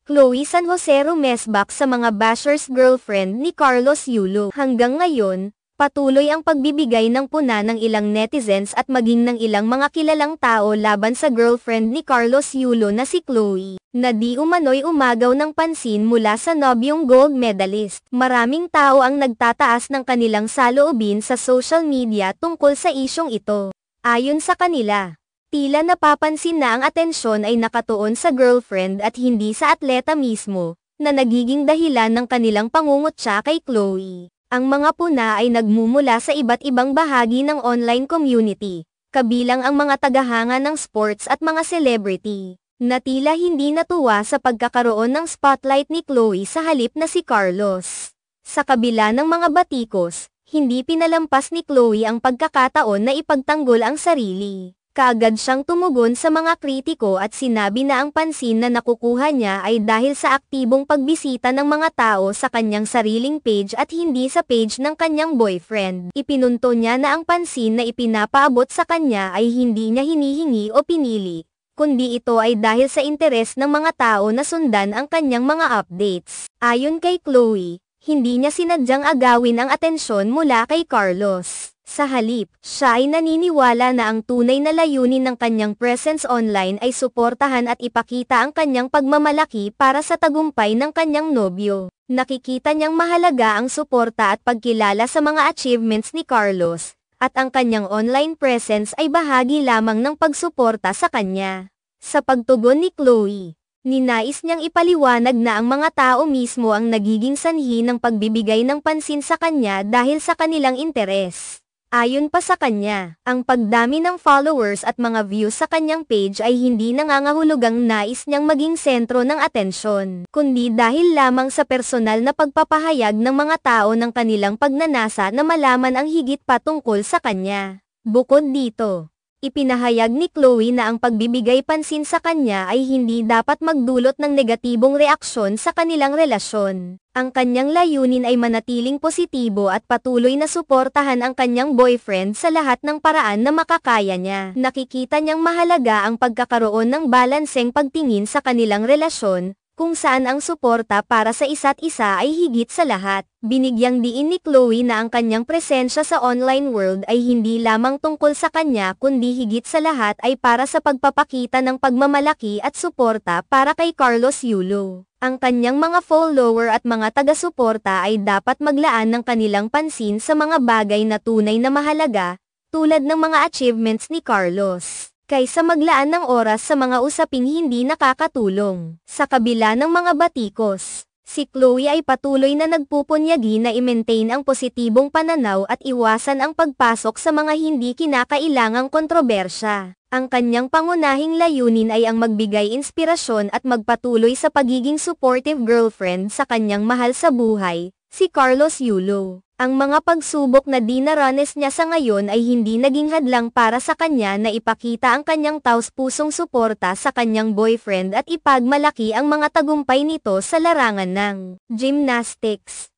Chloe San Jose rumesbak sa mga bashers girlfriend ni Carlos Yulo. Hanggang ngayon, patuloy ang pagbibigay ng puna ng ilang netizens at maging ng ilang mga kilalang tao laban sa girlfriend ni Carlos Yulo na si Chloe, na di umano'y umagaw ng pansin mula sa nobyong gold medalist. Maraming tao ang nagtataas ng kanilang saloobin sa social media tungkol sa isyong ito. Ayon sa kanila, tila napapansin na ang atensyon ay nakatuon sa girlfriend at hindi sa atleta mismo, na nagiging dahilan ng kanilang pangungutya kay Chloe. Ang mga puna ay nagmumula sa iba't ibang bahagi ng online community, kabilang ang mga tagahanga ng sports at mga celebrity, na tila hindi natuwa sa pagkakaroon ng spotlight ni Chloe sa halip na si Carlos. Sa kabila ng mga batikos, hindi pinalampas ni Chloe ang pagkakataon na ipagtanggol ang sarili. Kaagad siyang tumugon sa mga kritiko at sinabi na ang pansin na nakukuha niya ay dahil sa aktibong pagbisita ng mga tao sa kanyang sariling page at hindi sa page ng kanyang boyfriend. Ipinunto niya na ang pansin na ipinapaabot sa kanya ay hindi niya hinihingi o pinili, kundi ito ay dahil sa interes ng mga tao na sundan ang kanyang mga updates. Ayon kay Chloe, hindi niya sinadyang agawin ang atensyon mula kay Carlos. Sa halip, siya ay naniniwala na ang tunay na layunin ng kanyang presence online ay suportahan at ipakita ang kanyang pagmamalaki para sa tagumpay ng kanyang nobyo. Nakikita niyang mahalaga ang suporta at pagkilala sa mga achievements ni Carlos, at ang kanyang online presence ay bahagi lamang ng pagsuporta sa kanya. Sa pagtugon ni Chloe, ninais niyang ipaliwanag na ang mga tao mismo ang nagiging sanhi ng pagbibigay ng pansin sa kanya dahil sa kanilang interes. Ayon pa sa kanya, ang pagdami ng followers at mga views sa kanyang page ay hindi nangangahulugang nais niyang maging sentro ng atensyon, kundi dahil lamang sa personal na pagpapahayag ng mga tao ng kanilang pagnanasa na malaman ang higit pa tungkol sa kanya. Bukod dito, ipinahayag ni Chloe na ang pagbibigay pansin sa kanya ay hindi dapat magdulot ng negatibong reaksyon sa kanilang relasyon. Ang kanyang layunin ay manatiling positibo at patuloy na suportahan ang kanyang boyfriend sa lahat ng paraan na makakaya niya. Nakikita niyang mahalaga ang pagkakaroon ng balanseng pagtingin sa kanilang relasyon, kung saan ang suporta para sa isa't isa ay higit sa lahat. Binigyang diin ni Chloe na ang kanyang presensya sa online world ay hindi lamang tungkol sa kanya kundi higit sa lahat ay para sa pagpapakita ng pagmamalaki at suporta para kay Carlos Yulo. Ang kanyang mga follower at mga taga-suporta ay dapat maglaan ng kanilang pansin sa mga bagay na tunay na mahalaga, tulad ng mga achievements ni Carlos, kaysa maglaan ng oras sa mga usaping hindi nakakatulong. Sa kabila ng mga batikos, si Chloe ay patuloy na nagpupunyagi na i-maintain ang positibong pananaw at iwasan ang pagpasok sa mga hindi kinakailangang kontrobersya. Ang kanyang pangunahing layunin ay ang magbigay inspirasyon at magpatuloy sa pagiging supportive girlfriend sa kanyang mahal sa buhay, si Carlos Yulo. Ang mga pagsubok na dinaranas niya sa ngayon ay hindi naging hadlang para sa kanya na ipakita ang kanyang taos-pusong suporta sa kanyang boyfriend at ipagmalaki ang mga tagumpay nito sa larangan ng gymnastics.